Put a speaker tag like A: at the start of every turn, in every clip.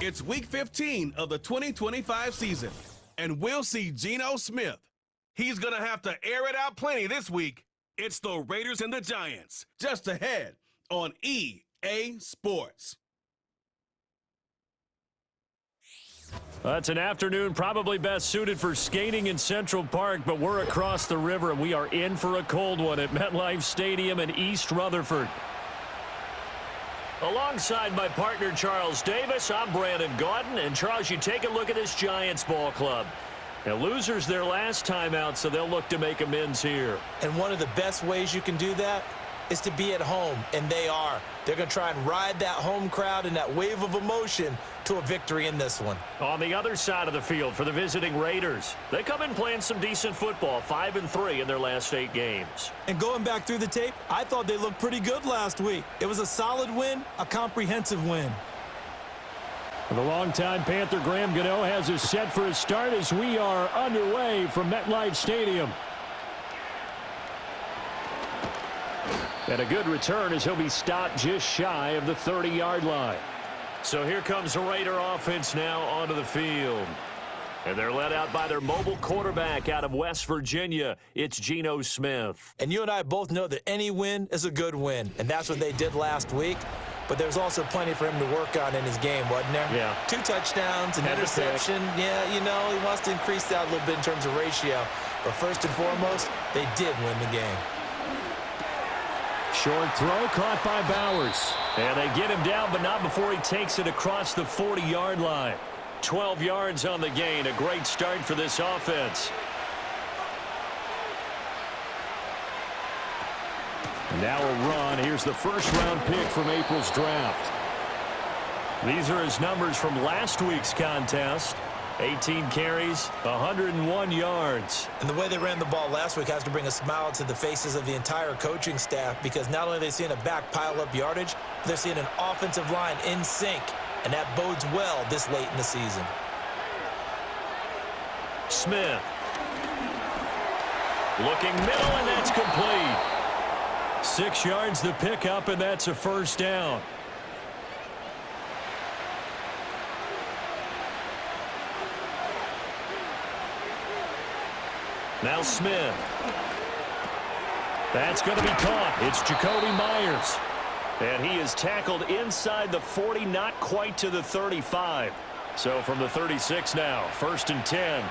A: It's Week 15 of the 2025 season, and we'll see Geno Smith. He's going to have to air it out plenty this week. It's the Raiders and the Giants, just ahead on EA Sports.
B: It's an afternoon probably best suited for skating in Central Park, but we're across the river, and we are in for a cold one at MetLife Stadium in East Rutherford. Alongside my partner, Charles Davis, I'm Brandon Gaudin. And, Charles, you take a look at this Giants ball club. Now, losers their last time out, so they'll look to make amends here.
C: And one of the best ways you can do that is to be at home, and they are. They're going to try and ride that home crowd and that wave of emotion to a victory in this one.
B: On the other side of the field for the visiting Raiders, they come in playing some decent football, 5-3 in their last 8 games.
C: And going back through the tape, I thought they looked pretty good last week. It was a solid win, a comprehensive win.
B: The longtime Panther Graham Gano has us set for a start as we are underway from MetLife Stadium. And a good return as he'll be stopped just shy of the 30-yard line. So here comes the Raider offense now onto the field. And they're led out by their mobile quarterback out of West Virginia. It's Geno Smith.
C: And you and I both know that any win is a good win, and that's what they did last week. But there's also plenty for him to work on in his game, wasn't there?
B: Yeah.
C: 2 touchdowns, an interception. Yeah, you know, he wants to increase that a little bit in terms of ratio. But first and foremost, they did win the game.
B: Short throw caught by Bowers. And they get him down, but not before he takes it across the 40-yard line. 12 yards on the gain. A great start for this offense. Now a run. Here's the first-round pick from April's draft. These are his numbers from last week's contest. 18 carries, 101 yards.
C: And the way they ran the ball last week has to bring a smile to the faces of the entire coaching staff, because not only are they seeing a back pile up yardage, they're seeing an offensive line in sync, and that bodes well this late in the season.
B: Smith. Looking middle, and that's complete. 6 yards the pickup, and that's a first down. Now Smith. That's going to be caught. It's Jacoby Myers. And he is tackled inside the 40, not quite to the 35. So from the 36 now, 1st and 10.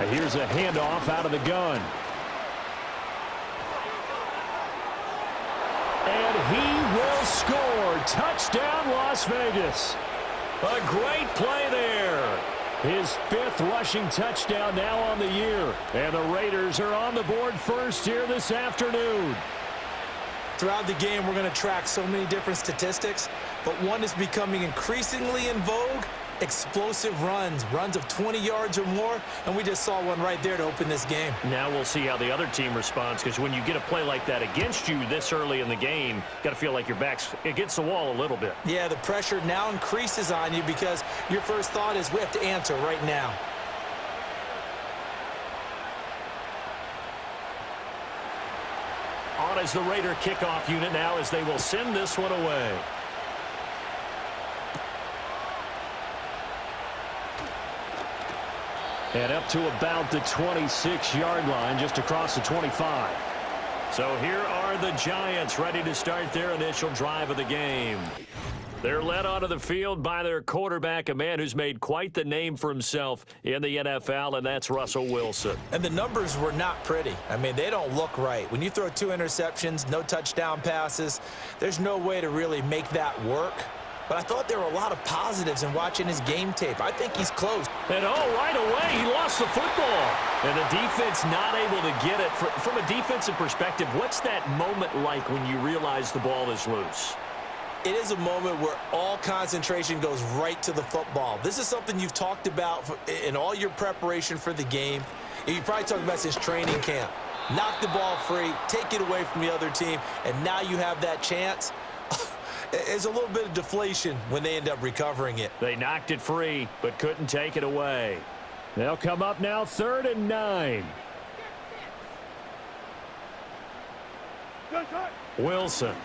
B: And here's a handoff out of the gun. And he will score. Touchdown, Las Vegas. A great play there. His 5th rushing touchdown now on the year. And the Raiders are on the board first here this afternoon.
C: Throughout the game, we're going to track so many different statistics, but one is becoming increasingly in vogue: explosive runs of 20 yards or more, and we just saw one right there to open this game.
B: Now we'll see how the other team responds, because when you get a play like that against you this early in the game, you got to feel like your back's against the wall a little bit.
C: Yeah, the pressure now increases on you because your first thought is we have to answer right now.
B: On as the Raider kickoff unit now, as they will send this one away. And up to about the 26-yard line, just across the 25. So here are the Giants ready to start their initial drive of the game. They're led onto the field by their quarterback, a man who's made quite the name for himself in the NFL, and that's Russell Wilson.
C: And the numbers were not pretty. I mean, they don't look right. When you throw 2 interceptions, no touchdown passes, there's no way to really make that work. But I thought there were a lot of positives in watching his game tape. I think he's close.
B: And right away, he lost the football. And the defense not able to get it. From a defensive perspective, what's that moment like when you realize the ball is loose?
C: It is a moment where all concentration goes right to the football. This is something you've talked about in all your preparation for the game. You probably talked about since training camp. Knock the ball free, take it away from the other team, and now you have that chance. There's a little bit of deflation when they end up recovering it.
B: They knocked it free, but couldn't take it away. They'll come up now 3rd and 9. Wilson.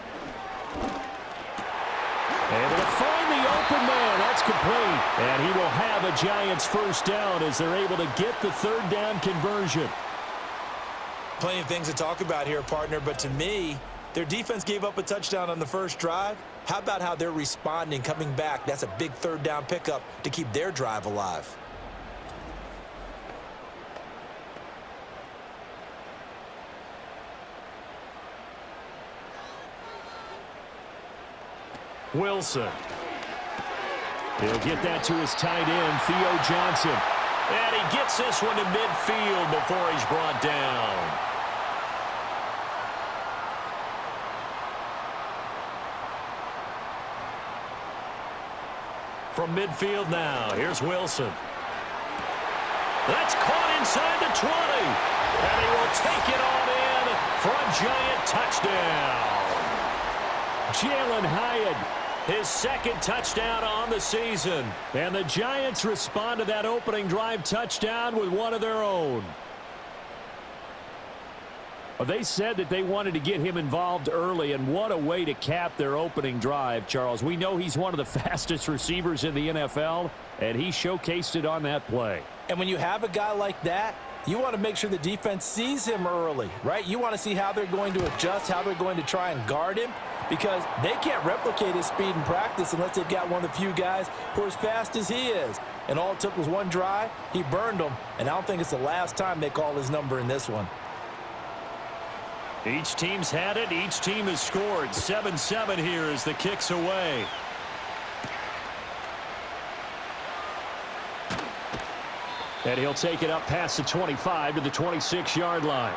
B: Able to find the open man. That's complete. And he will have a Giants first down as they're able to get the third down conversion.
C: Plenty of things to talk about here, partner, but to me, their defense gave up a touchdown on the first drive. How about how they're responding, coming back? That's a big third down pickup to keep their drive alive.
B: Wilson. He'll get that to his tight end, Theo Johnson. And he gets this one to midfield before he's brought down. From midfield now, here's Wilson. That's caught inside the 20. And he will take it on in for a Giant touchdown. Jalen Hyatt, his second touchdown on the season. And the Giants respond to that opening drive touchdown with one of their own. Well, they said that they wanted to get him involved early, and what a way to cap their opening drive, Charles. We know he's one of the fastest receivers in the NFL, and he showcased it on that play.
C: And when you have a guy like that, you want to make sure the defense sees him early, right? You want to see how they're going to adjust, how they're going to try and guard him, because they can't replicate his speed in practice unless they've got one of the few guys who are as fast as he is. And all it took was one drive. He burned them, and I don't think it's the last time they call his number in this one.
B: Each team's had it. Each team has scored. 7-7 here as the kick's away. And he'll take it up past the 25 to the 26-yard line.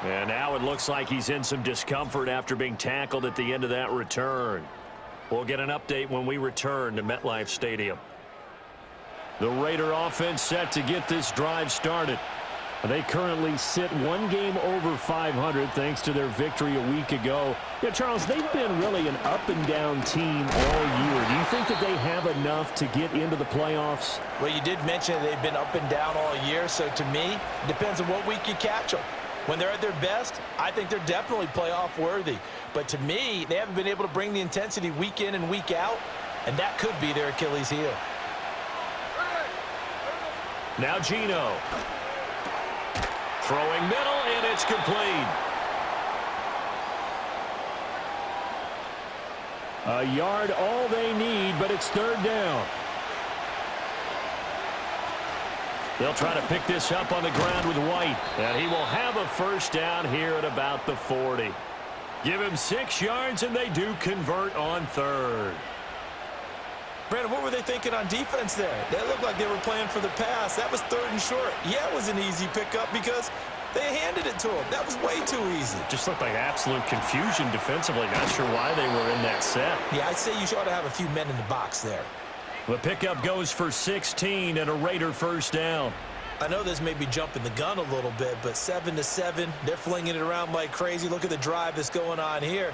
B: And now it looks like he's in some discomfort after being tackled at the end of that return. We'll get an update when we return to MetLife Stadium. The Raider offense set to get this drive started. They currently sit one game over 500 thanks to their victory a week ago. Yeah, Charles, they've been really an up-and-down team all year. Do you think that they have enough to get into the playoffs?
C: Well, you did mention they've been up and down all year, so to me, it depends on what week you catch them. When they're at their best, I think they're definitely playoff worthy. But to me, they haven't been able to bring the intensity week in and week out, and that could be their Achilles heel.
B: Now Geno. Throwing middle, and it's complete. A yard all they need, but it's third down. They'll try to pick this up on the ground with White, and he will have a first down here at about the 40. Give him 6 yards, and they do convert on third.
C: Brandon, what were they thinking on defense there? They looked like they were playing for the pass. That was third and short. Yeah, it was an easy pickup because they handed it to him. That was way too easy.
B: Just looked like absolute confusion defensively. Not sure why they were in that set.
C: Yeah, I'd say you ought to have a few men in the box there.
B: The pickup goes for 16 and a Raider first down.
C: I know this may be jumping the gun a little bit, but 7-7, they're flinging it around like crazy. Look at the drive that's going on here.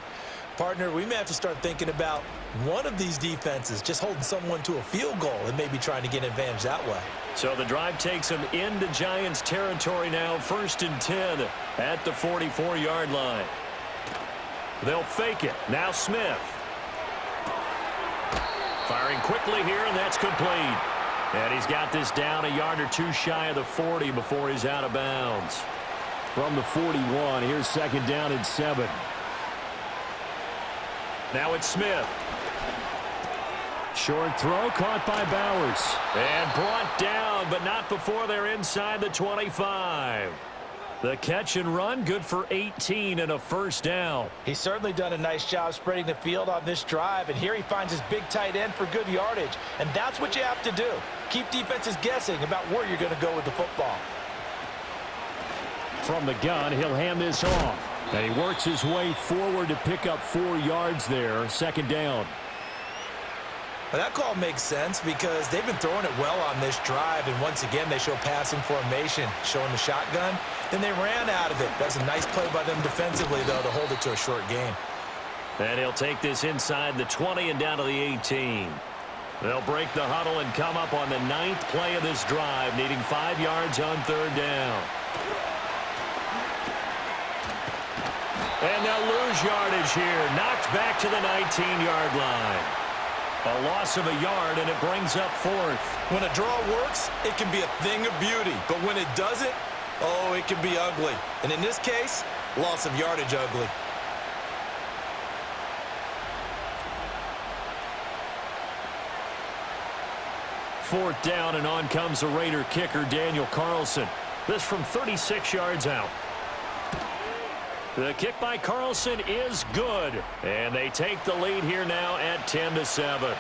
C: Partner, we may have to start thinking about one of these defenses just holding someone to a field goal and maybe trying to get an advantage that way.
B: So the drive takes them into Giants territory now, 1st and 10 at the 44-yard line. They'll fake it. Now Smith. Firing quickly here, and that's complete. And he's got this down a yard or two shy of the 40 before he's out of bounds. From the 41, here's second down and 7. Now it's Smith. Short throw caught by Bowers. And brought down, but not before they're inside the 25. The catch and run, good for 18 and a first down.
C: He's certainly done a nice job spreading the field on this drive, and here he finds his big tight end for good yardage. And that's what you have to do. Keep defenses guessing about where you're going to go with the football.
B: From the gun, he'll hand this off. And he works his way forward to pick up 4 yards there, second down.
C: Well, that call makes sense because they've been throwing it well on this drive, and once again they show passing formation, showing the shotgun. Then they ran out of it. That's a nice play by them defensively, though, to hold it to a short gain.
B: And he'll take this inside the 20 and down to the 18. They'll break the huddle and come up on the 9th play of this drive, needing 5 yards on third down. And they'll lose yardage here. Knocked back to the 19-yard line. A loss of a yard, and it brings up fourth.
C: When a draw works, it can be a thing of beauty. But when it doesn't, oh, it can be ugly. And in this case, loss of yardage ugly.
B: Fourth down, and on comes the Raider kicker, Daniel Carlson. This from 36 yards out. The kick by Carlson is good. And they take the lead here now at 10-7.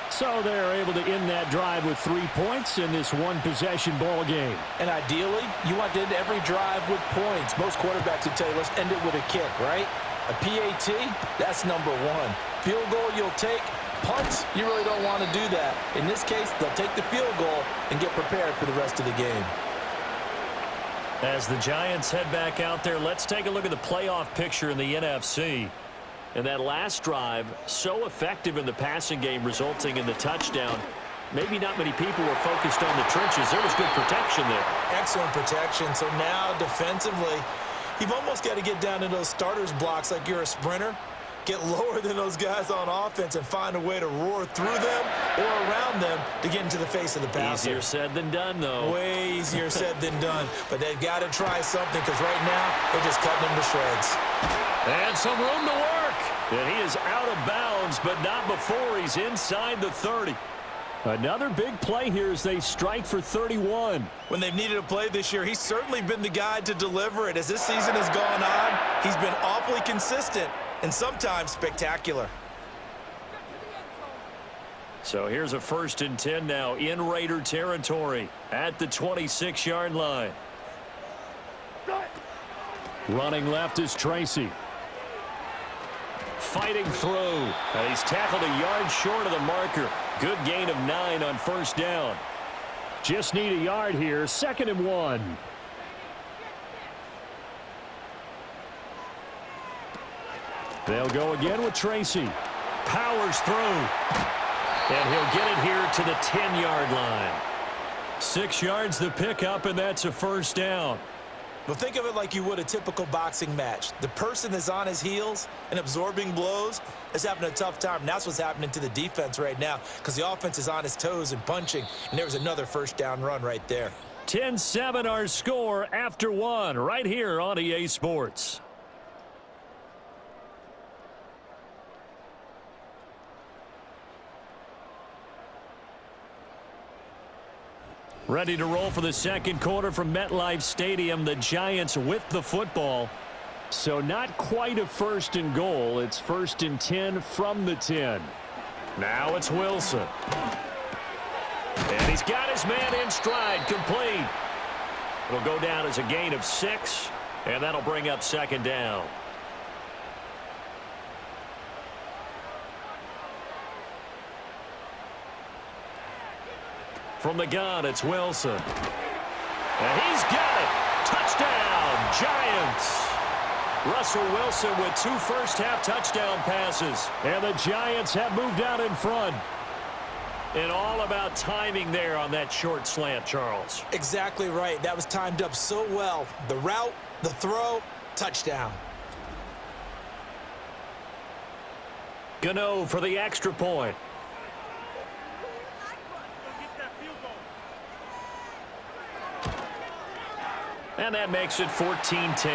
B: So they're able to end that drive with 3 points in this one-possession ball game.
C: And ideally, you want to end every drive with points. Most quarterbacks would tell you, let's end it with a kick, right? A PAT, that's number one. Field goal you'll take. Punts, you really don't want to do that. In this case, they'll take the field goal and get prepared for the rest of the game.
B: As the Giants head back out there, let's take a look at the playoff picture in the NFC. And that last drive, so effective in the passing game, resulting in the touchdown. Maybe not many people were focused on the trenches. There was good protection there.
C: Excellent protection. So now, defensively, you've almost got to get down to those starters blocks like you're a sprinter. Get lower than those guys on offense and find a way to roar through them or around them to get into the face of the passer.
B: Easier said than done, though.
C: Way easier said than done. But they've got to try something because right now they're just cutting them to shreds.
B: And some room to work. And he is out of bounds, but not before he's inside the 30. Another big play here as they strike for 31.
C: When they've needed a play this year, he's certainly been the guy to deliver it. As this season has gone on, he's been awfully consistent and sometimes spectacular.
B: So here's a 1st and 10 now in Raider territory at the 26-yard line. Running left is Tracy. Fighting through. And he's tackled a yard short of the marker. Good gain of 9 on 1st down. Just need a yard here. 2nd and 1. They'll go again with Tracy. Powers through. And he'll get it here to the 10-yard line. 6 yards the pickup, and that's a 1st down.
C: Well, think of it like you would a typical boxing match. The person that's on his heels and absorbing blows is having a tough time. And that's what's happening to the defense right now because the offense is on his toes and punching. And there was another 1st down run right there.
B: 10-7 our score after 1 right here on EA Sports. Ready to roll for the 2nd quarter from MetLife Stadium. The Giants with the football. So not quite a 1st and goal. It's 1st and 10 from the 10. Now it's Wilson. And he's got his man in stride, complete. It'll go down as a gain of 6, and that'll bring up 2nd down. From the gun, it's Wilson. And he's got it. Touchdown, Giants. Russell Wilson with 2 first-half touchdown passes. And the Giants have moved out in front. And all about timing there on that short slant, Charles.
C: Exactly right. That was timed up so well. The route, the throw, touchdown.
B: Gano for the extra point. And that makes it 14-10.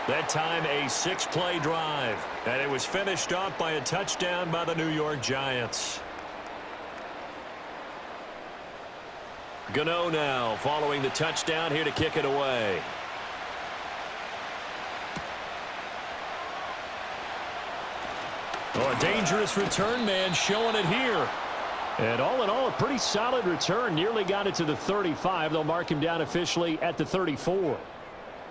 B: That time a 6-play drive. And it was finished off by a touchdown by the New York Giants. Gano now following the touchdown here to kick it away. Oh, a dangerous return man showing it here. And all in all, a pretty solid return. Nearly got it to the 35. They'll mark him down officially at the 34.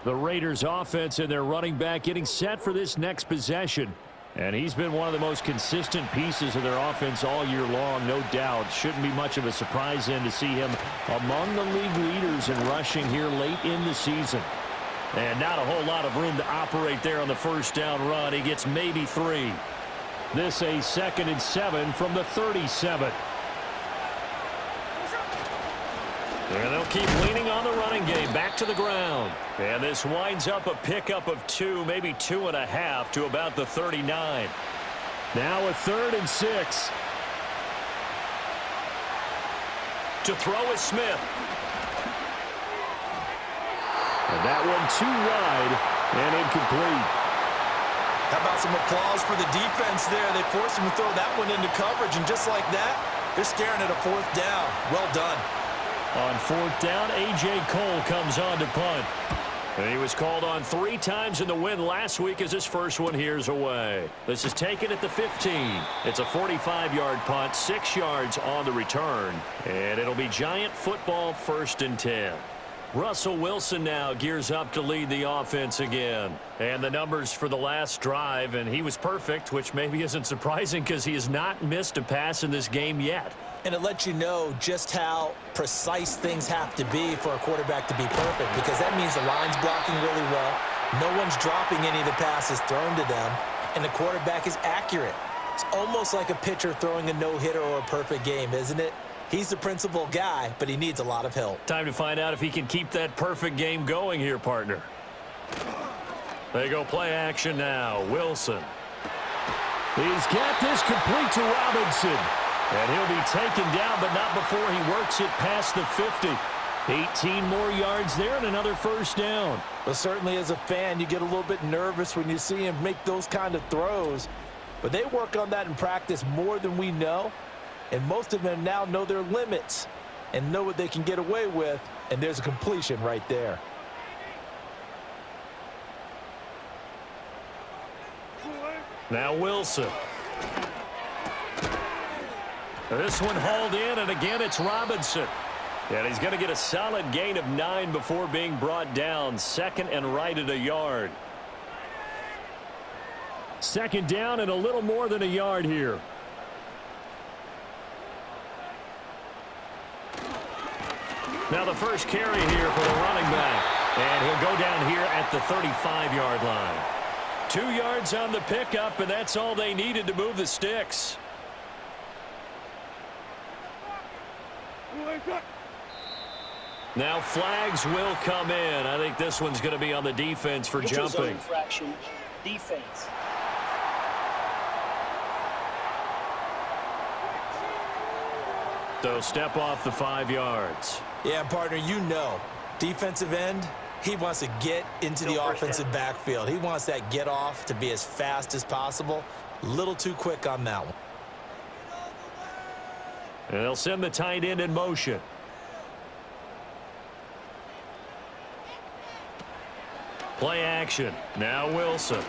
B: The Raiders offense and their running back getting set for this next possession. And he's been one of the most consistent pieces of their offense all year long, no doubt. Shouldn't be much of a surprise then to see him among the league leaders in rushing here late in the season. And not a whole lot of room to operate there on the 1st down run. He gets maybe 3. This a 2nd and 7 from the 37. And they'll keep leaning on the running game. Back to the ground. And this winds up a pickup of 2, maybe 2.5 to about the 39. Now a 3rd and 6. To throw is Smith. And that one too wide and incomplete.
C: How about some applause for the defense there? They forced him to throw that one into coverage, and just like that, they're staring at a 4th down. Well done.
B: On 4th down, A.J. Cole comes on to punt. And he was called on 3 times in the win last week as his first one here's away. This is taken at the 15. It's a 45-yard punt, 6 yards on the return. And it'll be Giant football 1st and 10. Russell Wilson now gears up to lead the offense again. And the numbers for the last drive, and he was perfect, which maybe isn't surprising because he has not missed a pass in this game yet.
C: And it lets you know just how precise things have to be for a quarterback to be perfect, because that means the line's blocking really well, no one's dropping any of the passes thrown to them, and the quarterback is accurate. It's almost like a pitcher throwing a no-hitter or a perfect game, isn't it? He's the principal guy, but he needs a lot of help.
B: Time to find out if he can keep that perfect game going here, partner. They go play action now. Wilson. He's got this complete to Robinson. And he'll be taken down, but not before he works it past the 50. 18 more yards there and another 1st down.
C: Well, certainly as a fan, you get a little bit nervous when you see him make those kind of throws. But they work on that in practice more than we know. And most of them now know their limits and know what they can get away with. And there's a completion right there.
B: Now Wilson. This one hauled in, and again it's Robinson. And he's going to get a solid gain of 9 before being brought down. 2nd and right at a yard. 2nd down and a little more than a yard here. Now the first carry here for the running back. And he'll go down here at the 35-yard line. 2 yards on the pickup, and that's all they needed to move the sticks. Now flags will come in. I think this one's going to be on the defense for jumping.
D: Infraction, defense.
B: So step off the 5 yards.
C: Yeah, partner, you know, defensive end, he wants to get into the offensive backfield. He wants that get off to be as fast as possible. A little too quick on that one.
B: And they'll send the tight end in motion. Play action. Now Wilson.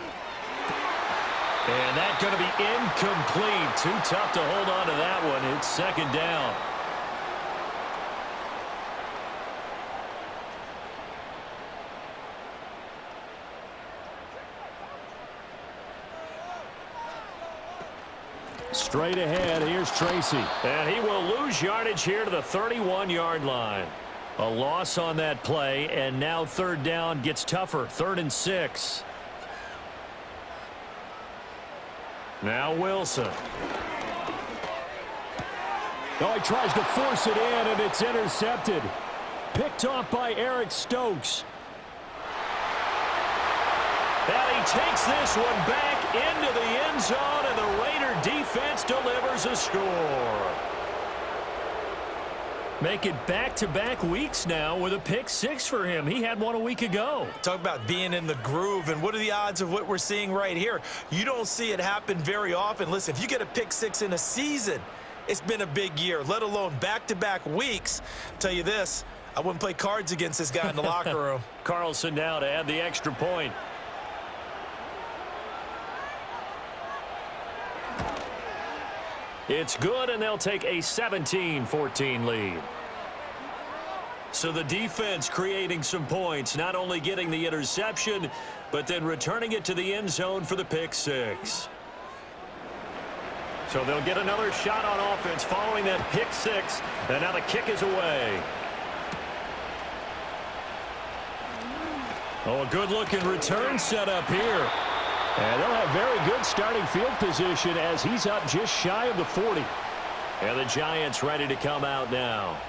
B: And that's going to be incomplete. Too tough to hold on to that one. It's 2nd down. Straight ahead, here's Tracy. And he will lose yardage here to the 31-yard line. A loss on that play, and now 3rd down gets tougher. 3rd and 6. Now Wilson. Oh, he tries to force it in, and it's intercepted. Picked off by Eric Stokes. And he takes this one back into the end zone, and the Raider defense delivers a score. Make it back-to-back weeks now with a pick 6 for him. He had one a week ago.
C: Talk about being in the groove, and what are the odds of what we're seeing right here? You don't see it happen very often. Listen, if you get a pick 6 in a season, it's been a big year, let alone back-to-back weeks. I'll tell you this, I wouldn't play cards against this guy in the locker room.
B: Carlson now to add the extra point. It's good, and they'll take a 17-14 lead. So the defense creating some points, not only getting the interception, but then returning it to the end zone for the pick 6. So they'll get another shot on offense following that pick 6, and now the kick is away. Oh, a good-looking return set up here. And they'll have very good starting field position as he's up just shy of the 40. And the Giants ready to come out now.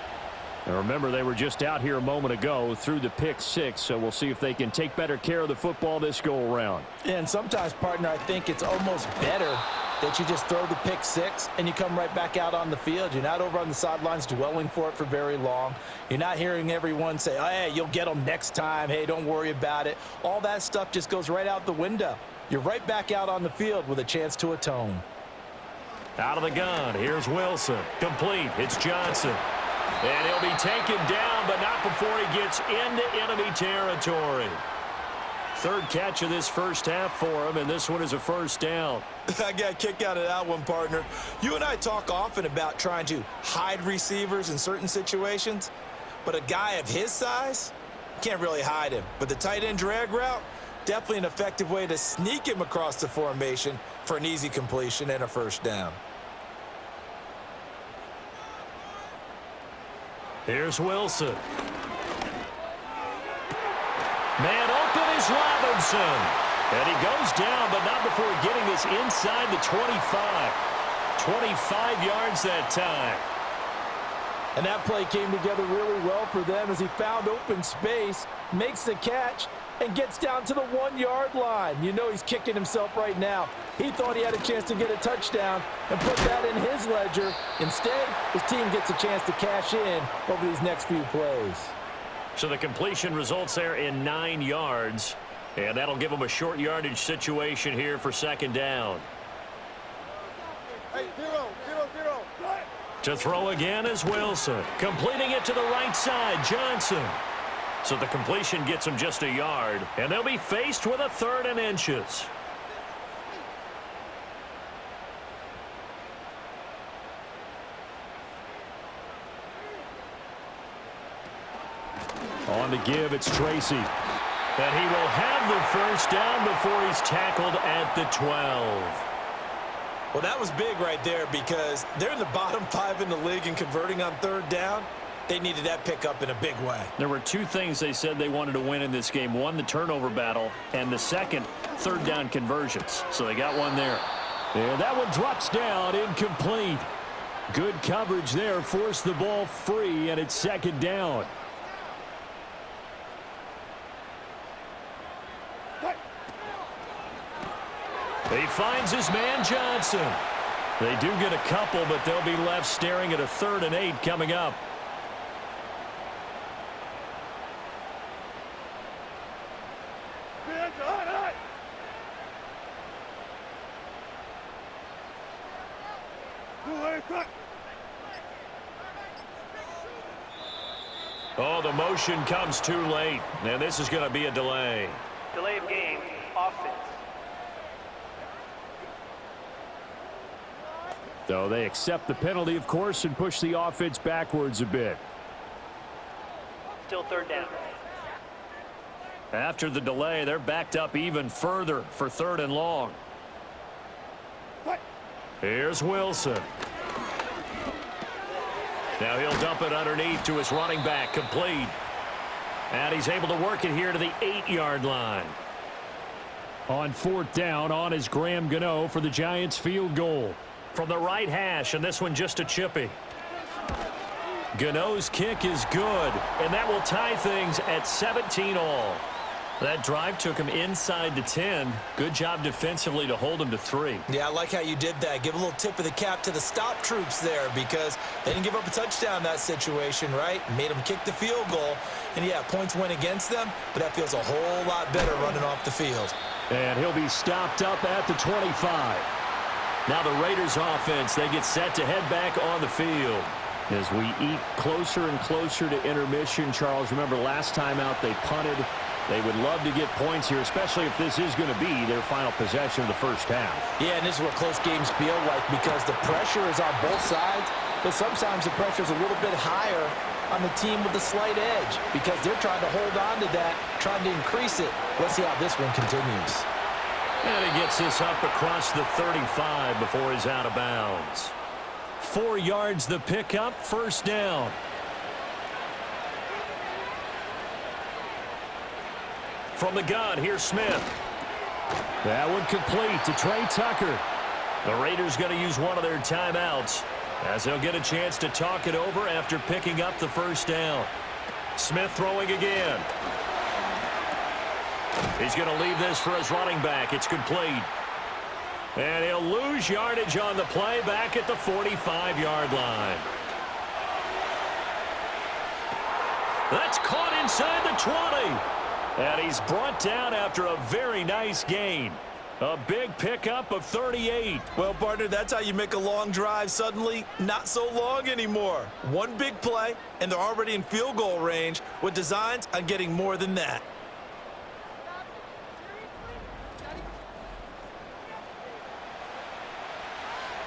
B: And remember, they were just out here a moment ago through the pick six, so we'll see if they can take better care of the football this go-around.
C: And sometimes, partner, I think it's almost better that you just throw the pick six and you come right back out on the field. You're not over on the sidelines dwelling for it for very long. You're not hearing everyone say, oh, hey, you'll get them next time. Hey, don't worry about it. All that stuff just goes right out the window. You're right back out on the field with a chance to atone.
B: Out of the gun, here's Wilson. Complete, it's Johnson. And he'll be taken down, but not before he gets into enemy territory. Third catch of this first half for him, and this one is a first down.
C: I got a kick out of that one, partner. You and I talk often about trying to hide receivers in certain situations, but a guy of his size, can't really hide him. But the tight end drag route, definitely an effective way to sneak him across the formation for an easy completion and a first down.
B: Here's Wilson. Man open is Robinson. And he goes down, but not before getting this inside the 25. 25 yards that time.
C: And that play came together really well for them as he found open space, makes the catch, and gets down to the 1 yard line. You know he's kicking himself right now. He thought he had a chance to get a touchdown and put that in his ledger. Instead, his team gets a chance to cash in over these next few plays.
B: So the completion results there in 9 yards. And that'll give them a short yardage situation here for second down.
E: Hey, zero.
B: To throw again is Wilson. Completing it to the right side, Johnson. So the completion gets them just a yard. And they'll be faced with a 3rd and inches. On the give, it's Tracy. And he will have the first down before he's tackled at the 12.
C: Well, that was big right there because they're in the bottom 5 in the league in converting on 3rd down. They needed that pickup in a big way.
B: There were 2 things they said they wanted to win in this game. One, the turnover battle, and the second, 3rd down conversions. So they got one there. And that one drops down, incomplete. Good coverage there, forced the ball free, and it's second down. He finds his man Johnson. They do get a couple, but they'll be left staring at a 3rd and 8 coming up. Oh, the motion comes too late, and this is going to be a delay.
D: Delay of game, offense.
B: So they accept the penalty, of course, and push the offense backwards a bit.
D: Still 3rd down.
B: After the delay, they're backed up even further for 3rd and long. Here's Wilson. Now he'll dump it underneath to his running back, complete. And he's able to work it here to the 8-yard line. On 4th down, on is Graham Gano for the Giants field goal. From the right hash, and this one just a chippy. Gano's kick is good, and that will tie things at 17 all. That drive took him inside the 10. Good job defensively to hold him to 3.
C: Yeah, I like how you did that. Give a little tip of the cap to the stop troops there because they didn't give up a touchdown in that situation, right? Made them kick the field goal. And, yeah, points went against them, but that feels a whole lot better running off the field.
B: And he'll be stopped up at the 25. Now the Raiders offense, they get set to head back on the field. As we eat closer and closer to intermission, Charles, remember last time out they punted. They would love to get points here, especially if this is going to be their final possession of the first half.
C: Yeah, and this is what close games feel like because the pressure is on both sides, but sometimes the pressure is a little bit higher on the team with the slight edge because they're trying to hold on to that, trying to increase it. Let's see how this one continues.
B: And he gets this up across the 35 before he's out of bounds. 4 yards the pickup, first down. From the gun, here's Smith. That one complete to Trey Tucker. The Raiders going to use one of their timeouts. as they'll get a chance to talk it over after picking up the first down. Smith throwing again. He's going to leave this for his running back. It's complete. And he'll lose yardage on the play back at the 45-yard line. That's caught inside the 20. And he's brought down after a very nice gain. A big pickup of 38.
C: Well, partner, that's how you make a long drive suddenly not so long anymore. One big play, and they're already in field goal range with designs on getting more than that.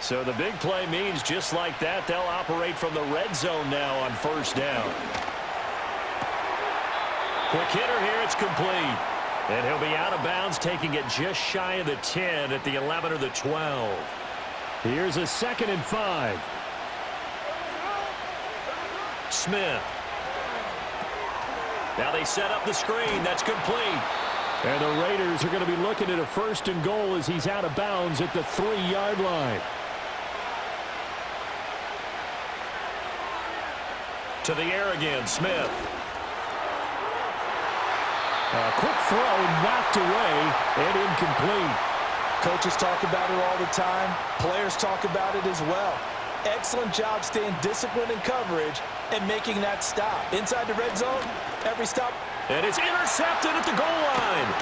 B: So the big play means just like that, they'll operate from the red zone now on first down. Quick hitter here, it's complete. And he'll be out of bounds, taking it just shy of the 10 at the 11 or the 12. Here's a 2nd and 5. Smith. Now they set up the screen. That's complete. And the Raiders are going to be looking at a 1st and goal as he's out of bounds at the 3-yard line. To the air again, Smith. A quick throw knocked away and incomplete.
C: Coaches talk about it all the time. Players talk about it as well. Excellent job staying disciplined in coverage and making that stop. Inside the red zone, every stop.
B: And it's intercepted at the goal line.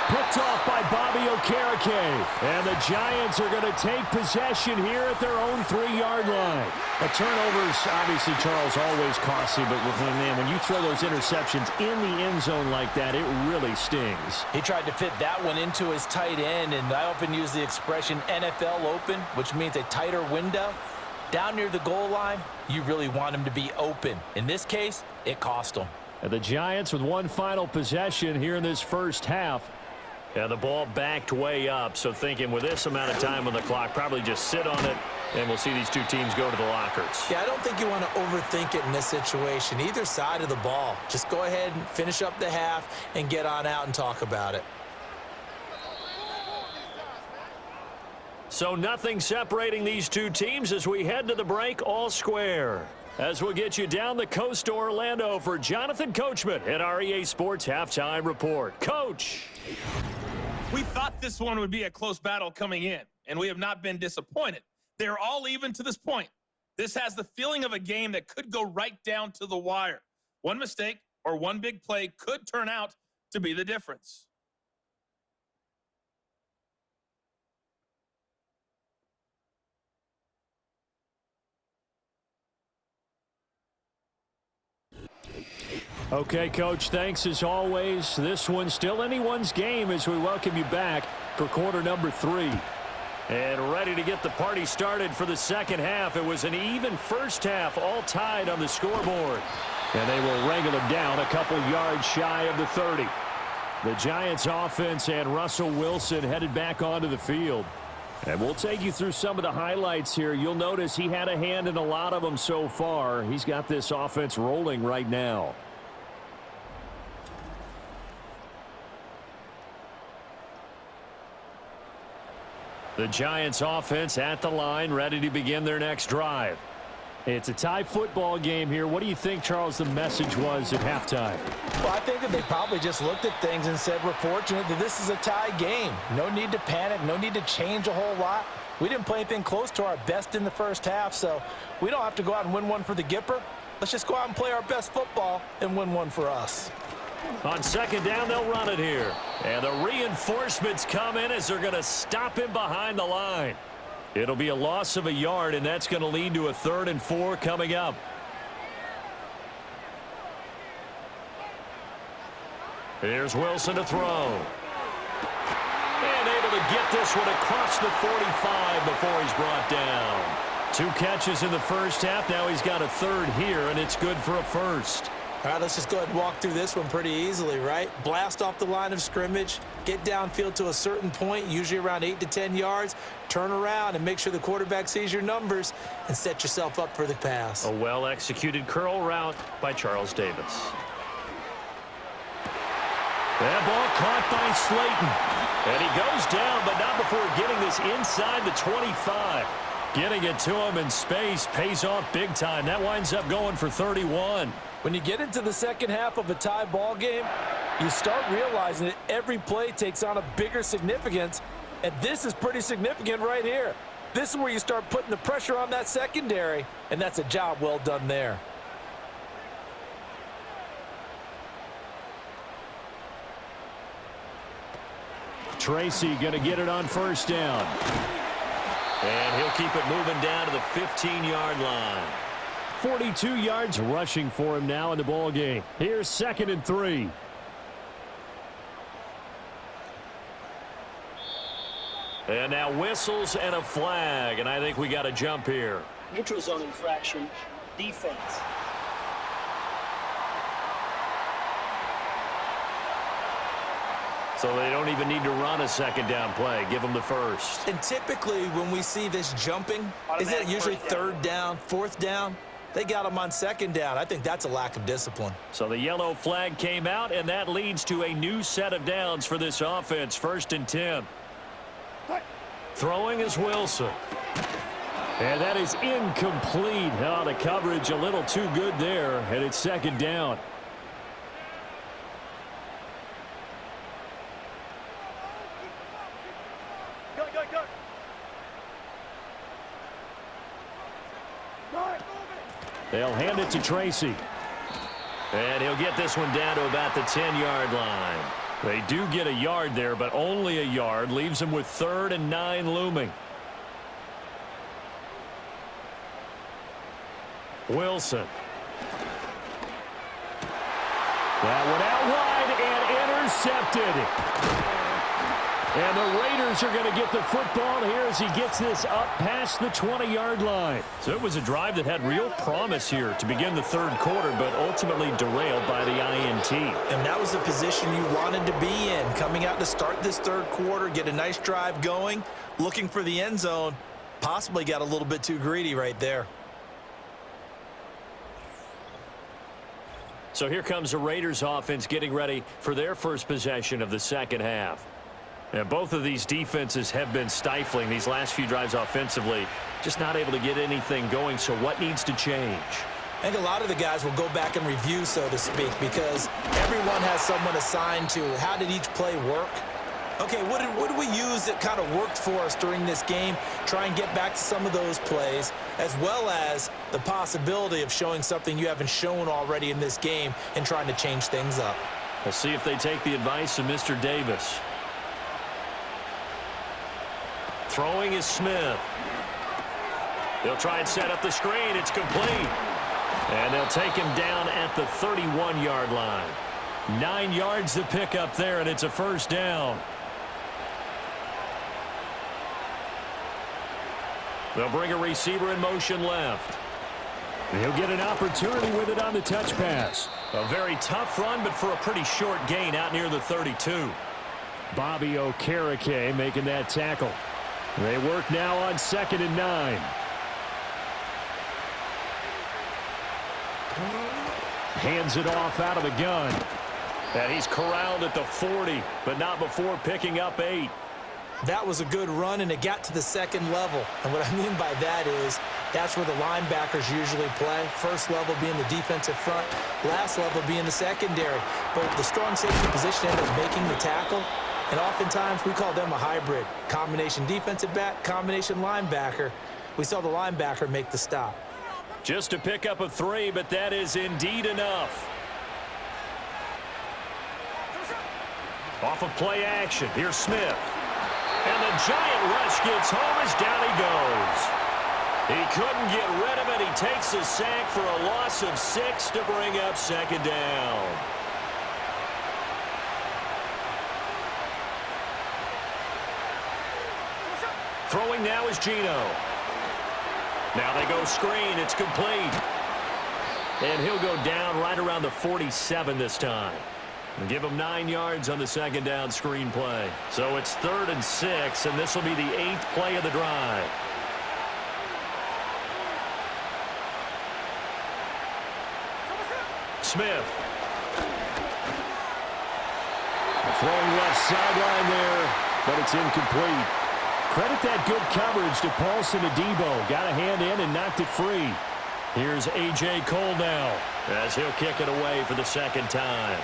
B: Picked off by Bobby Okereke. And the Giants are going to take possession here at their own 3-yard line. A turnover's obviously, Charles, always costly, but when you throw those interceptions in the end zone like that, it really stings.
C: He tried to fit that one into his tight end, and I often use the expression NFL open, which means a tighter window. Down near the goal line, you really want him to be open. In this case, it cost him.
B: And the Giants with one final possession here in this first half. And the ball backed way up, so thinking with this amount of time on the clock, probably just sit on it, and we'll see these two teams go to the lockers.
C: Yeah, I don't think you want to overthink it in this situation. Either side of the ball. Just go ahead and finish up the half and get on out and talk about it.
B: So nothing separating these two teams as we head to the break, all square. As we'll get you down the coast to Orlando for Jonathan Coachman at our EA Sports Halftime Report. Coach!
F: We thought this one would be a close battle coming in, and we have not been disappointed. They're all even to this point. This has the feeling of a game that could go right down to the wire. One mistake or one big play could turn out to be the difference.
B: Okay, Coach, thanks as always. This one's still anyone's game as we welcome you back for quarter number 3. And ready to get the party started for the second half. It was an even first half, all tied on the scoreboard. And they will wrangle it down a couple yards shy of the 30. The Giants offense and Russell Wilson headed back onto the field. And we'll take you through some of the highlights here. You'll notice he had a hand in a lot of them so far. He's got this offense rolling right now. The Giants offense at the line, ready to begin their next drive. It's a tie football game here. What do you think, Charles, the message was at halftime?
C: Well, I think that they probably just looked at things and said, we're fortunate that this is a tie game. No need to panic, no need to change a whole lot. We didn't play anything close to our best in the first half, so we don't have to go out and win one for the Gipper. Let's just go out and play our best football and win one for us.
B: On second down, they'll run it here. And the reinforcements come in as they're going to stop him behind the line. It'll be a loss of a yard, and that's going to lead to a 3rd and 4 coming up. Here's Wilson to throw. And able to get this one across the 45 before he's brought down. 2 catches in the first half. Now he's got a 3rd here, and it's good for a 1st.
C: All right, let's just go ahead and walk through this one pretty easily, right? Blast off the line of scrimmage, get downfield to a certain point, usually around 8 to 10 yards, turn around and make sure the quarterback sees your numbers and set yourself up for the pass.
B: A well-executed curl route by Charles Davis. That ball caught by Slayton. And he goes down, but not before getting this inside the 25. Getting it to him in space pays off big time. That winds up going for 31.
C: When you get into the second half of a tie ball game, you start realizing that every play takes on a bigger significance, and this is pretty significant right here. This is where you start putting the pressure on that secondary, and that's a job well done there.
B: Tracy going to get it on first down. And he'll keep it moving down to the 15-yard line. 42 yards rushing for him now in the ball game. Here's 2nd and 3. And now whistles and a flag, and I think we got a jump here.
G: Neutral zone infraction, defense.
B: So they don't even need to run a second down play. Give them the first.
C: And typically when we see this jumping, isn't it usually third down, fourth down? They got them on second down. I think that's a lack of discipline.
B: So the yellow flag came out, and that leads to a new set of downs for this offense. 1st and 10. Throwing is Wilson. And that is incomplete. Oh, the coverage a little too good there, and it's 2nd down. They'll hand it to Tracy. And he'll get this one down to about the 10-yard line. They do get a yard there, but only a yard. Leaves them with 3rd and 9 looming. Wilson. That one out wide and intercepted. And the Raiders are going to get the football here as he gets this up past the 20-yard line. So it was a drive that had real promise here to begin the 3rd quarter, but ultimately derailed by the INT.
C: And that was the position you wanted to be in. Coming out to start this 3rd quarter, get a nice drive going, looking for the end zone. Possibly got a little bit too greedy right there.
B: So here comes the Raiders offense getting ready for their first possession of the second half. And both of these defenses have been stifling these last few drives offensively. Just not able to get anything going. So what needs to change?
C: I think a lot of the guys will go back and review, so to speak, because everyone has someone assigned to how did each play work. Okay, what did we use that kind of worked for us during this game? Try and get back to some of those plays, as well as the possibility of showing something you haven't shown already in this game and trying to change things up.
B: We'll see if they take the advice of Mr. Davis. Throwing is Smith. They'll try and set up the screen. It's complete. And they'll take him down at the 31-yard line. 9 yards to pick up there, and it's a first down. They'll bring a receiver in motion left. He'll get an opportunity with it on the touch pass. A very tough run, but for a pretty short gain out near the 32. Bobby Okereke making that tackle. They work now on 2nd and 9. Hands it off out of the gun. And he's corralled at the 40, but not before picking up 8.
C: That was a good run, and it got to the 2nd level. And what I mean by that is that's where the linebackers usually play. First level being the defensive front, last level being the secondary. But the strong safety position ended up making the tackle. And oftentimes we call them a hybrid. Combination defensive back, combination linebacker. We saw the linebacker make the stop.
B: Just to pick up a 3, but that is indeed enough. Off of play action, here's Smith. And the giant rush gets home as down he goes. He couldn't get rid of it. He takes a sack for a loss of 6 to bring up 2nd down. Throwing now is Gino. Now they go screen. It's complete. And he'll go down right around the 47 this time. And give him 9 yards on the 2nd down screen play. So it's 3rd and 6, and this will be the 8th play of the drive. Smith. Throwing left sideline there, but it's incomplete. Credit that good coverage to Paulson Adebo. Got a hand in and knocked it free. Here's A.J. Cole now as he'll kick it away for the second time.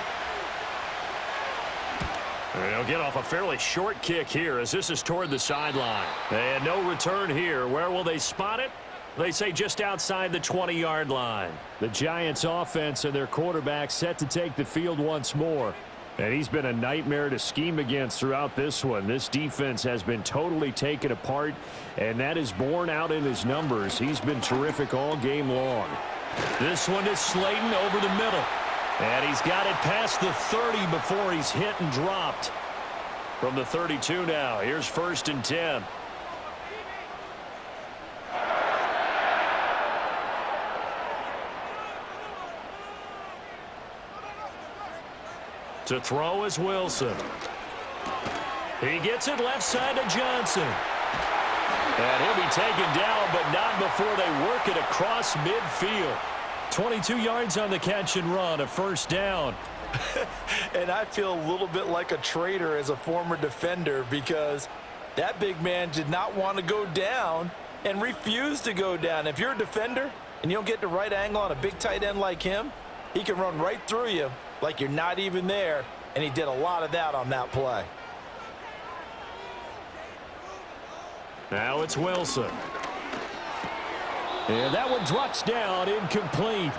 B: He'll get off a fairly short kick here as this is toward the sideline. And no return here. Where will they spot it? They say just outside the 20-yard line. The Giants offense and their quarterback set to take the field once more. And he's been a nightmare to scheme against throughout this one. This defense has been totally taken apart, and that is borne out in his numbers. He's been terrific all game long. This one is Slayton over the middle. And he's got it past the 30 before he's hit and dropped. From the 32 now, here's 1st and 10. To throw is Wilson. He gets it left side to Johnson. And he'll be taken down, but not before they work it across midfield. 22 yards on the catch and run, a 1st down.
C: And I feel a little bit like a traitor as a former defender because that big man did not want to go down and refused to go down. If you're a defender and you don't get the right angle on a big tight end like him, he can run right through you like you're not even there, and he did a lot of that on that play.
B: Now it's Wilson. And that one drops down, incomplete.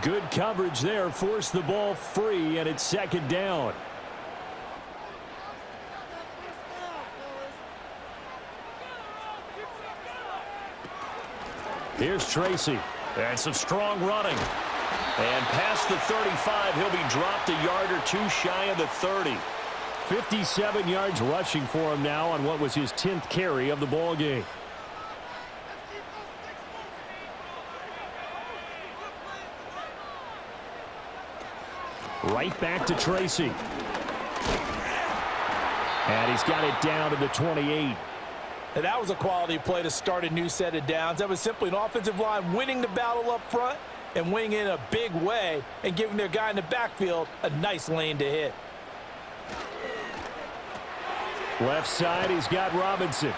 B: Good coverage there, forced the ball free, and it's 2nd down. Here's Tracy. And some strong running. And past the 35, he'll be dropped a yard or two shy of the 30. 57 yards rushing for him now on what was his 10th carry of the ball game. Right back to Tracy. And he's got it down to the 28.
C: And that was a quality play to start a new set of downs. That was simply an offensive line winning the battle up front and winning in a big way and giving their guy in the backfield a nice lane to hit.
B: Left side, he's got Robinson.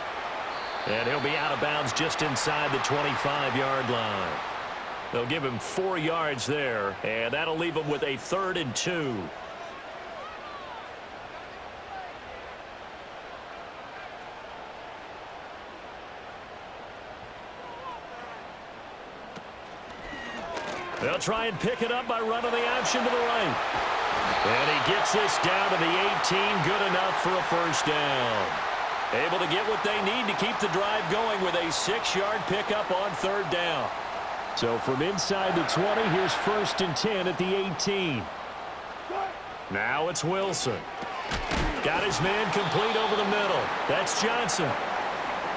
B: And he'll be out of bounds just inside the 25-yard line. They'll give him 4 yards there, and that'll leave him with a 3rd and 2. They'll try and pick it up by running the option to the right. And he gets this down to the 18, good enough for a 1st down. Able to get what they need to keep the drive going with a 6-yard pickup on 3rd down. So from inside the 20, here's 1st and 10 at the 18. Now it's Wilson. Got his man complete over the middle. That's Johnson.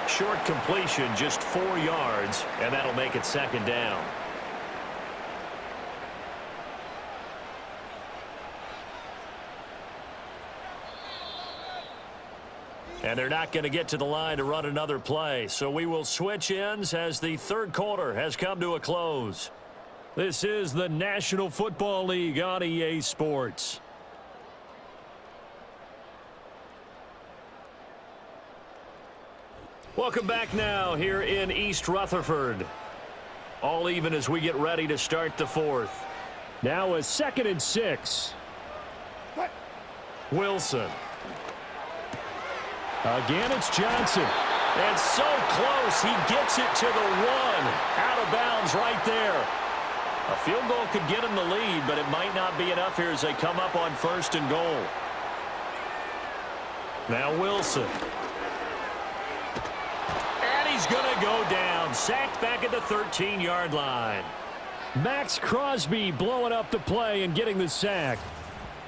B: Short completion, just 4 yards, and that'll make it 2nd down. And they're not going to get to the line to run another play. So we will switch ends as the 3rd quarter has come to a close. This is the National Football League on EA Sports. Welcome back now here in East Rutherford. All even as we get ready to start the 4th. Now a 2nd and 6. Wilson. Again, it's Johnson. And so close, he gets it to the 1. Out of bounds right there. A field goal could get him the lead, but it might not be enough here as they come up on 1st and goal. Now Wilson. And he's going to go down. Sacked back at the 13-yard line. Max Crosby blowing up the play and getting the sack.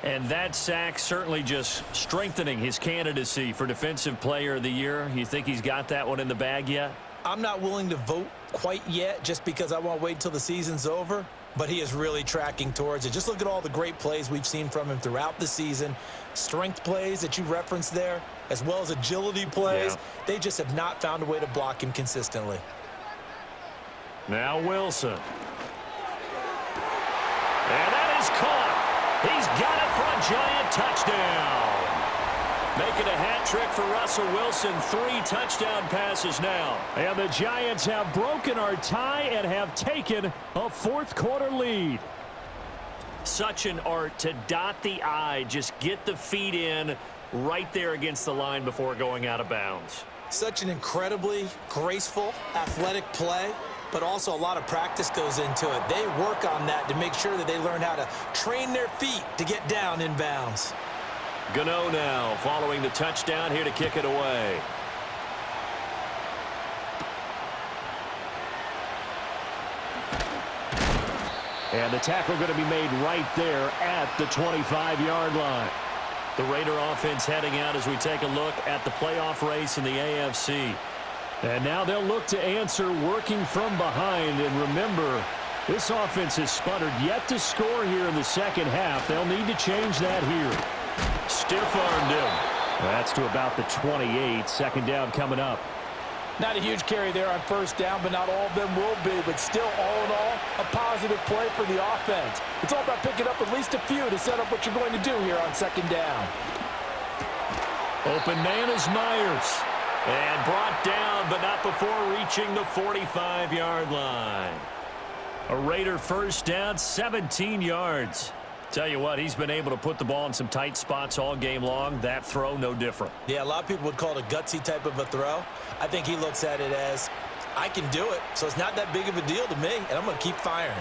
B: And that sack certainly just strengthening his candidacy for Defensive Player of the Year. You think he's got that one in the bag yet?
C: I'm not willing to vote quite yet just because I want to wait until the season's over, but he is really tracking towards it. Just look at all the great plays we've seen from him throughout the season. Strength plays that you referenced there, as well as agility plays. Yeah. They just have not found a way to block him consistently.
B: Now Wilson. And that is caught. He's got it for a Giant touchdown. Making a hat trick for Russell Wilson. 3 touchdown passes now.
H: And the Giants have broken our tie and have taken a fourth-quarter lead.
B: Such an art to dot the I, just get the feet in right there against the line before going out of bounds.
C: Such an incredibly graceful, athletic play, but also a lot of practice goes into it. They work on that to make sure that they learn how to train their feet to get down in bounds.
B: Gano now following the touchdown here to kick it away.
H: And the tackle going to be made right there at the 25-yard line.
B: The Raider offense heading out as we take a look at the playoff race in the AFC.
H: And now they'll look to answer working from behind. And remember, this offense has sputtered yet to score here in the second half. They'll need to change that here.
B: Stiff-armed him.
H: That's to about the 28. Second down coming up.
C: Not a huge carry there on first down, but not all of them will be. But still, all in all, a positive play for the offense. It's all about picking up at least a few to set up what you're going to do here on second down.
B: Open man is Myers. And brought down, but not before reaching the 45-yard line. A Raider first down, 17 yards. Tell you what, he's been able to put the ball in some tight spots all game long. That throw, no different.
C: Yeah, a lot of people would call it a gutsy type of a throw. I think he looks at it as, I can do it, so it's not that big of a deal to me, and I'm going to keep firing.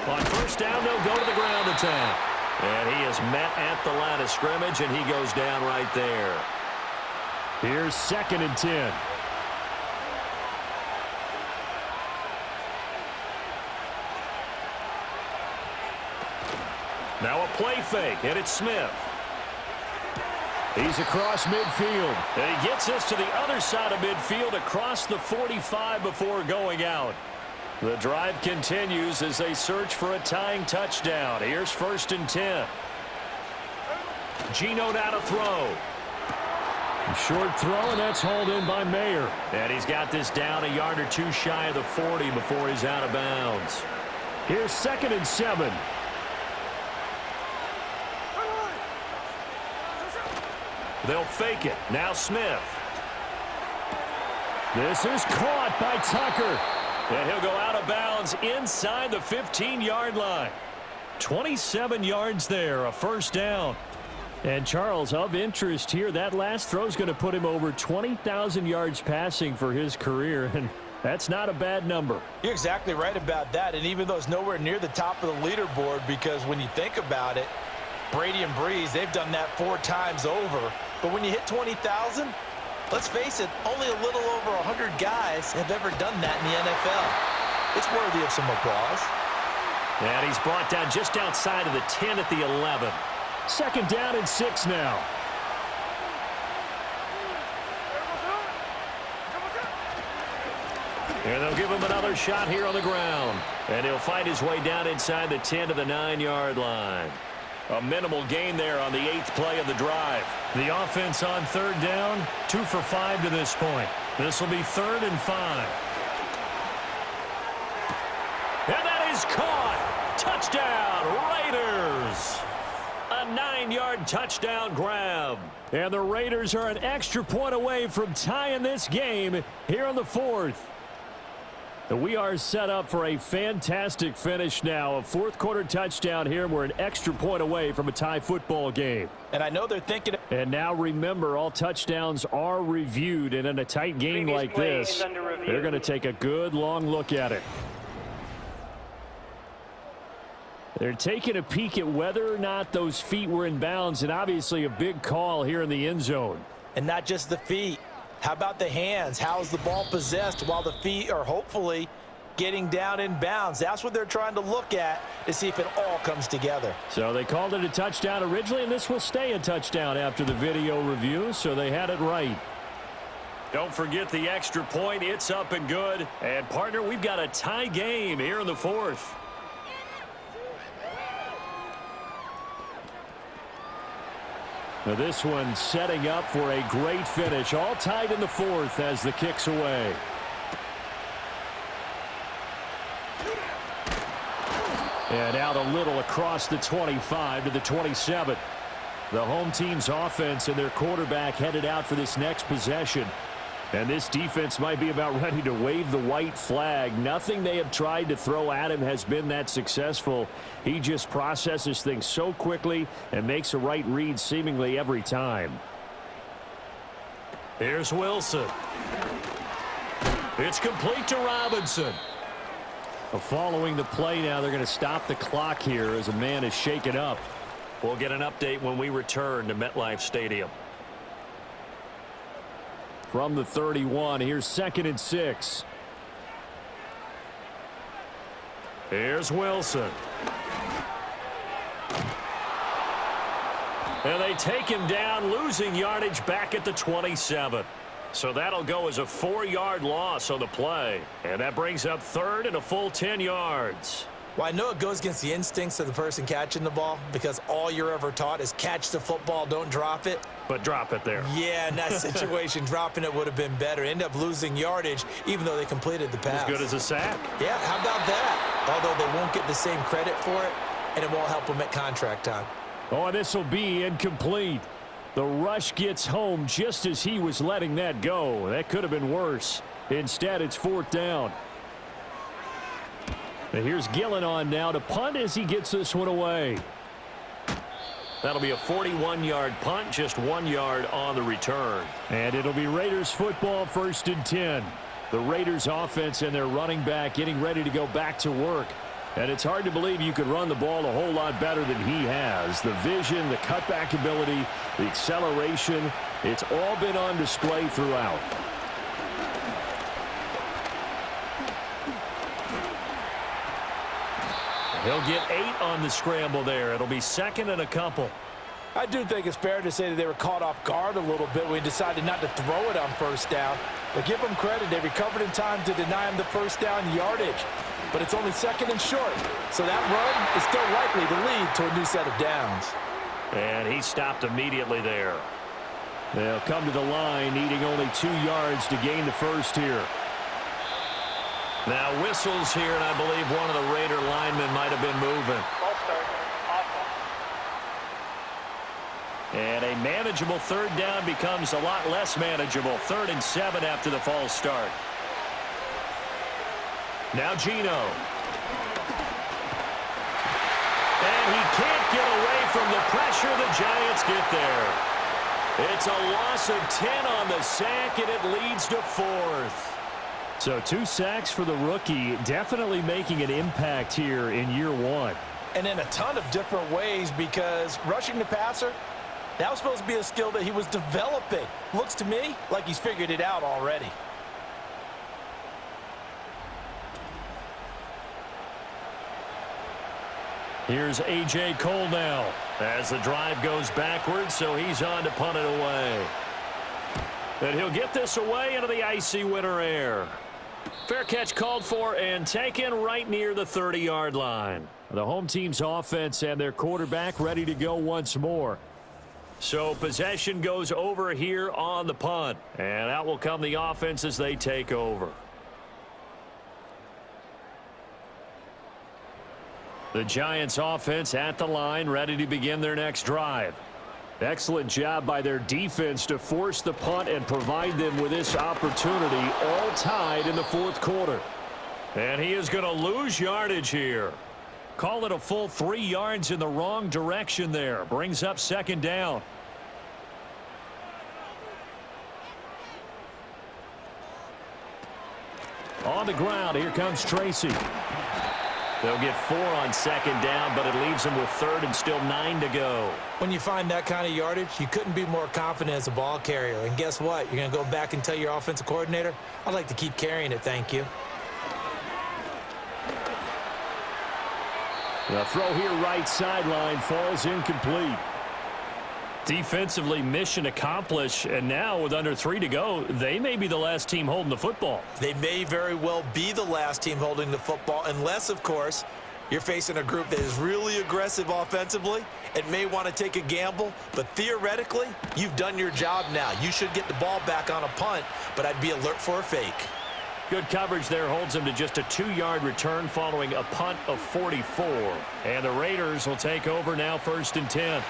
B: On first down, they'll go to the ground attack. And he is met at the line of scrimmage, and he goes down right there.
H: Here's 2nd and 10.
B: Now a play fake, and it's Smith.
H: He's across midfield.
B: And he gets us to the other side of midfield across the 45 before going out. The drive continues as they search for a tying touchdown. Here's 1st and 10. Geno now to throw.
H: Short throw, and that's hauled in by Mayer.
B: And he's got this down a yard or two shy of the 40 before he's out of bounds.
H: Here's 2nd and 7.
B: They'll fake it. Now Smith.
H: This is caught by Tucker.
B: And he'll go out of bounds inside the 15-yard line.
H: 27 yards there, a first down. And Charles, of interest here, that last throw is going to put him over 20,000 yards passing for his career, and that's not a bad number.
C: You're exactly right about that, and even though it's nowhere near the top of the leaderboard, because when you think about it, Brady and Breeze, they've done that 4 times over. But when you hit 20,000, let's face it, only a little over 100 guys have ever done that in the NFL. It's worthy of some applause.
B: And he's brought down just outside of the 10 at the 11.
H: 2nd down and 6 now.
B: And they'll give him another shot here on the ground. And he'll fight his way down inside the 10 to the 9-yard line. A minimal gain there on the 8th play of the drive.
H: The offense on 3rd down, 2 for 5 to this point. This will be 3rd and 5.
B: And that is caught. Touchdown, Raiders. A 9-yard touchdown grab.
H: And the Raiders are an extra point away from tying this game here in the 4th. We are set up for a fantastic finish now. A 4th-quarter touchdown here. We're an extra point away from a tie football game.
C: And I know they're thinking.
H: And now remember, all touchdowns are reviewed. And in a tight game like this, they're going to take a good long look at it. They're taking a peek at whether or not those feet were in bounds. And obviously a big call here in the end zone.
C: And not just the feet. How about the hands? How is the ball possessed while the feet are hopefully getting down in bounds? That's what they're trying to look at to see if it all comes together.
H: So they called it a touchdown originally, and this will stay a touchdown after the video review, so they had it right.
B: Don't forget the extra point. It's up and good. And, partner, we've got a tie game here in the 4th.
H: Now this one setting up for a great finish. All tied in the 4th as the kick's away. And out a little across the 25 to the 27. The home team's offense and their quarterback headed out for this next possession. And this defense might be about ready to wave the white flag. Nothing they have tried to throw at him has been that successful. He just processes things so quickly and makes a right read seemingly every time.
B: Here's Wilson. It's complete to Robinson.
H: Following the play now, they're going to stop the clock here as a man is shaken up.
B: We'll get an update when we return to MetLife Stadium.
H: From the 31, here's 2nd and 6.
B: Here's Wilson. And they take him down, losing yardage back at the 27. So that'll go as a 4-yard loss on the play. And that brings up 3rd and a full 10 yards.
C: Well, I know it goes against the instincts of the person catching the ball because all you're ever taught is catch the football, don't drop it.
B: But drop it there.
C: Yeah, in that situation, dropping it would have been better. End up losing yardage, even though they completed the pass.
B: As good as a sack.
C: Yeah, how about that? Although they won't get the same credit for it, and it won't help them at contract time.
H: Oh, and this will be incomplete. The rush gets home just as he was letting that go. That could have been worse. Instead, it's 4th down. And here's Gillen on now to punt as he gets this one away.
B: That'll be a 41-yard punt, just 1 yard on the return.
H: And it'll be Raiders football, 1st and 10. The Raiders offense and their running back getting ready to go back to work. And it's hard to believe you could run the ball a whole lot better than he has. The vision, the cutback ability, the acceleration, it's all been on display throughout.
B: He'll get 8 on the scramble there. It'll be 2nd and a couple.
C: I do think it's fair to say that they were caught off guard a little bit when he decided not to throw it on 1st down. But give them credit. They recovered in time to deny him the 1st down yardage. But it's only 2nd and short. So that run is still likely to lead to a new set of downs.
B: And he stopped immediately there.
H: They'll come to the line, needing only 2 yards to gain the 1st here.
B: Now whistles here, and I believe one of the Raider linemen might have been moving.
D: Ball start. Offense.
B: And a manageable 3rd down becomes a lot less manageable. 3rd and 7 after the false start. Now Gino. And he can't get away from the pressure. The Giants get there. It's a loss of 10 on the sack, and it leads to 4th.
H: So 2 sacks for the rookie, definitely making an impact here in year 1.
C: And in a ton of different ways, because rushing the passer, that was supposed to be a skill that he was developing. Looks to me like he's figured it out already.
H: Here's A.J. Cole now
B: As the drive goes backwards, so he's on to punt it away. And he'll get this away into the icy winter air. Fair catch called for and taken right near the 30-yard line.
H: The home team's offense and their quarterback ready to go once more.
B: So possession goes over here on the punt. And out will come the offense as they take over.
H: The Giants offense at the line, ready to begin their next drive. Excellent job by their defense to force the punt and provide them with this opportunity, all tied in the 4th quarter.
B: And he is going to lose yardage here.
H: Call it a full 3 yards in the wrong direction there. Brings up 2nd down. On the ground, here comes Tracy.
B: They'll get 4 on 2nd down, but it leaves them with 3rd and still 9 to go.
C: When you find that kind of yardage, you couldn't be more confident as a ball carrier. And guess what? You're going to go back and tell your offensive coordinator, I'd like to keep carrying it, thank you.
H: The throw here right sideline falls incomplete.
B: Defensively, mission accomplished, and now with under 3 to go, they may be the last team holding the football.
C: They may very well be the last team holding the football, unless, of course, you're facing a group that is really aggressive offensively and may want to take a gamble. But theoretically, you've done your job now. You should get the ball back on a punt, but I'd be alert for a fake.
B: Good coverage there holds him to just a 2-yard return following a punt of 44. And the Raiders will take over now, 1st and 10.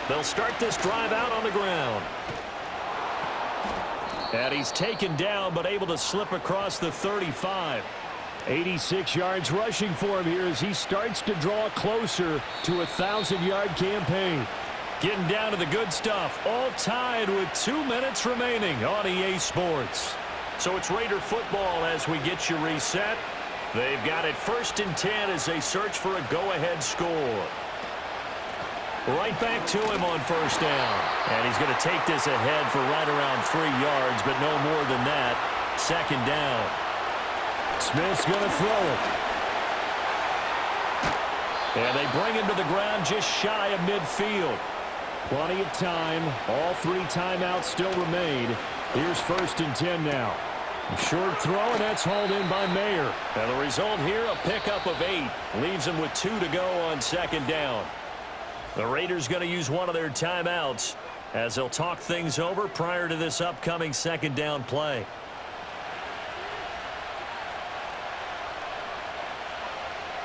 B: They'll start this drive out on the ground. And he's taken down, but able to slip across the 35. 86 yards rushing for him here as he starts to draw closer to a 1,000-yard campaign. Getting down to the good stuff, all tied with 2 minutes remaining on EA Sports. So it's Raider football as we get you reset. They've got it 1st and 10 as they search for a go-ahead score. Right back to him on 1st down. And he's going to take this ahead for right around 3 yards, but no more than that. 2nd down. Smith's going to throw it. And they bring him to the ground just shy of midfield. Plenty of time. All 3 timeouts still remain. Here's 1st and 10 now. Short throw, and that's hauled in by Mayer. And the result here, a pickup of 8. Leaves him with 2 to go on 2nd down. The Raiders going to use one of their timeouts as they'll talk things over prior to this upcoming 2nd down play.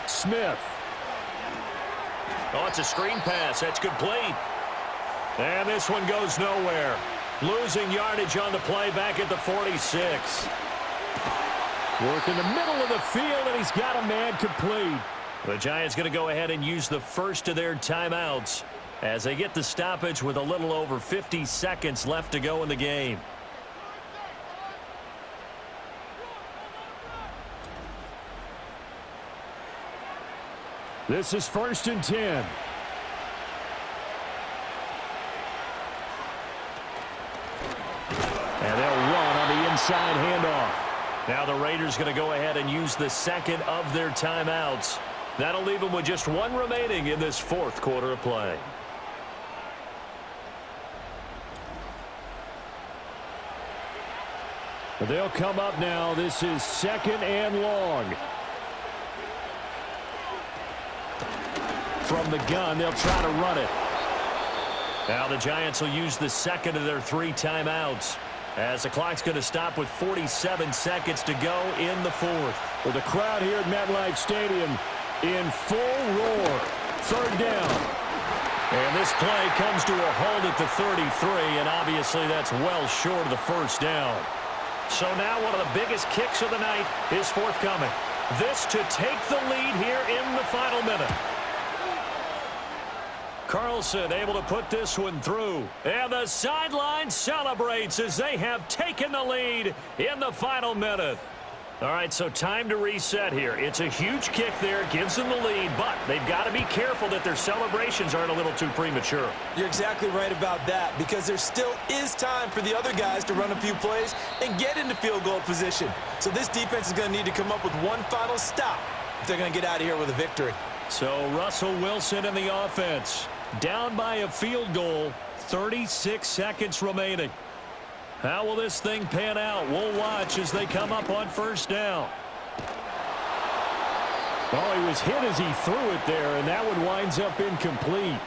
B: Smith. Oh, it's a screen pass. That's complete. And this one goes nowhere. Losing yardage on the play back at the 46. Work in the middle of the field, and he's got a man complete. The Giants going to go ahead and use the first of their timeouts as they get the stoppage with a little over 50 seconds left to go in the game.
H: This is 1st and 10. And they'll run on the inside handoff.
B: Now the Raiders going to go ahead and use the 2nd of their timeouts. That'll leave them with just 1 remaining in this 4th quarter of play.
H: They'll come up now. This is 2nd and long. From the gun, they'll try to run it.
B: Now the Giants will use the 2nd of their 3 timeouts as the clock's going to stop with 47 seconds to go in the 4th.
H: With the crowd here at MetLife Stadium in full roar. 3rd down.
B: And this play comes to a halt at the 33, and obviously that's well short of the 1st down. So now one of the biggest kicks of the night is forthcoming. This to take the lead here in the final minute. Carlson able to put this one through. And the sideline celebrates as they have taken the lead in the final minute. All right, so time to reset here. It's a huge kick there, gives them the lead, but they've got to be careful that their celebrations aren't a little too premature.
C: You're exactly right about that, because there still is time for the other guys to run a few plays and get into field goal position. So this defense is going to need to come up with one final stop if they're going to get out of here with a victory.
B: So Russell Wilson in the offense. Down by a field goal, 36 seconds remaining. How will this thing pan out? We'll watch as they come up on 1st down.
H: Well, he was hit as he threw it there, and that one winds up incomplete.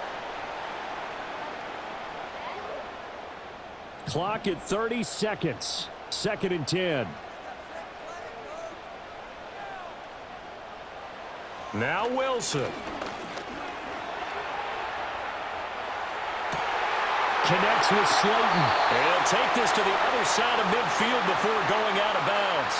H: Clock at 30 seconds. 2nd and 10.
B: Now Wilson.
H: Connects with Slayton.
B: He'll take this to the other side of midfield before going out of bounds.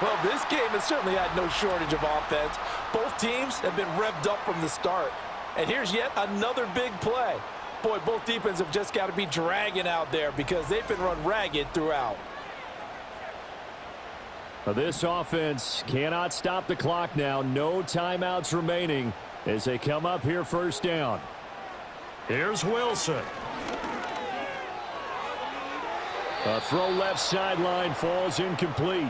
C: Well, this game has certainly had no shortage of offense. Both teams have been revved up from the start. And here's yet another big play. Boy, both defenses have just got to be dragging out there because they've been run ragged throughout.
H: This offense cannot stop the clock now. No timeouts remaining as they come up here 1st down.
B: Here's Wilson.
H: A throw left sideline falls incomplete.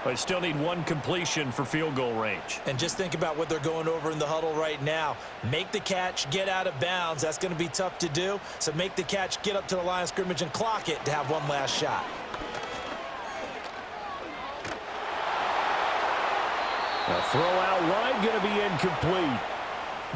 B: They still need 1 completion for field goal range.
C: And just think about what they're going over in the huddle right now. Make the catch, get out of bounds. That's going to be tough to do. So make the catch, get up to the line of scrimmage, and clock it to have one last shot.
H: A throw out wide going to be incomplete.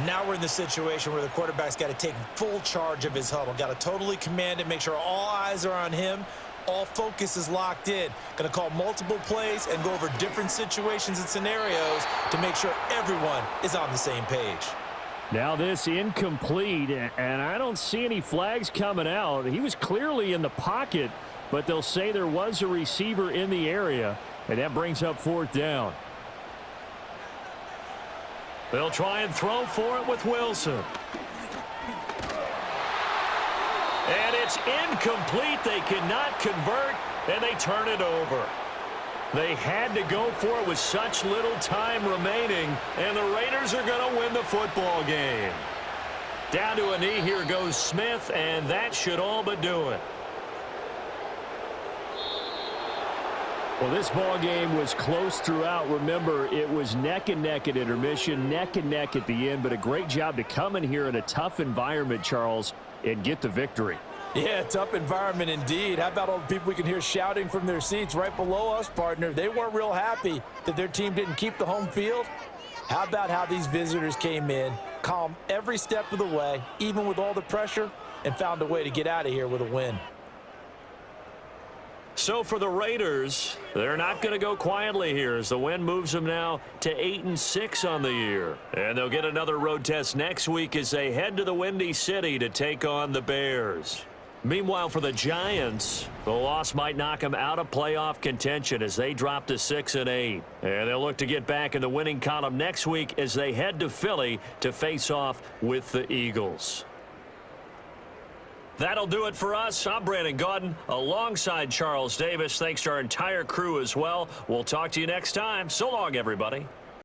C: Now we're in the situation where the quarterback's got to take full charge of his huddle. Got to totally command it, make sure all eyes are on him. All focus is locked in. Going to call multiple plays and go over different situations and scenarios to make sure everyone is on the same page.
H: Now this incomplete, and I don't see any flags coming out. He was clearly in the pocket, but they'll say there was a receiver in the area, and that brings up 4th down.
B: They'll try and throw for it with Wilson. And it's incomplete. They cannot convert, and they turn it over. They had to go for it with such little time remaining, and the Raiders are going to win the football game. Down to a knee, here goes Smith, and that should all but do it.
H: Well, this ball game was close throughout. Remember, it was neck and neck at intermission, neck and neck at the end, but a great job to come in here in a tough environment, Charles, and get the victory.
C: Yeah, tough environment indeed. How about all the people we can hear shouting from their seats right below us, partner? They weren't real happy that their team didn't keep the home field. How about how these visitors came in, calm every step of the way, even with all the pressure, and found a way to get out of here with a win.
B: So for the Raiders, they're not going to go quietly here as the win moves them now to 8-6 on the year. And they'll get another road test next week as they head to the Windy City to take on the Bears. Meanwhile, for the Giants, the loss might knock them out of playoff contention as they drop to 6-8. And they'll look to get back in the winning column next week as they head to Philly to face off with the Eagles. That'll do it for us. I'm Brandon Gaudin alongside Charles Davis. Thanks to our entire crew as well. We'll talk to you next time. So long, everybody.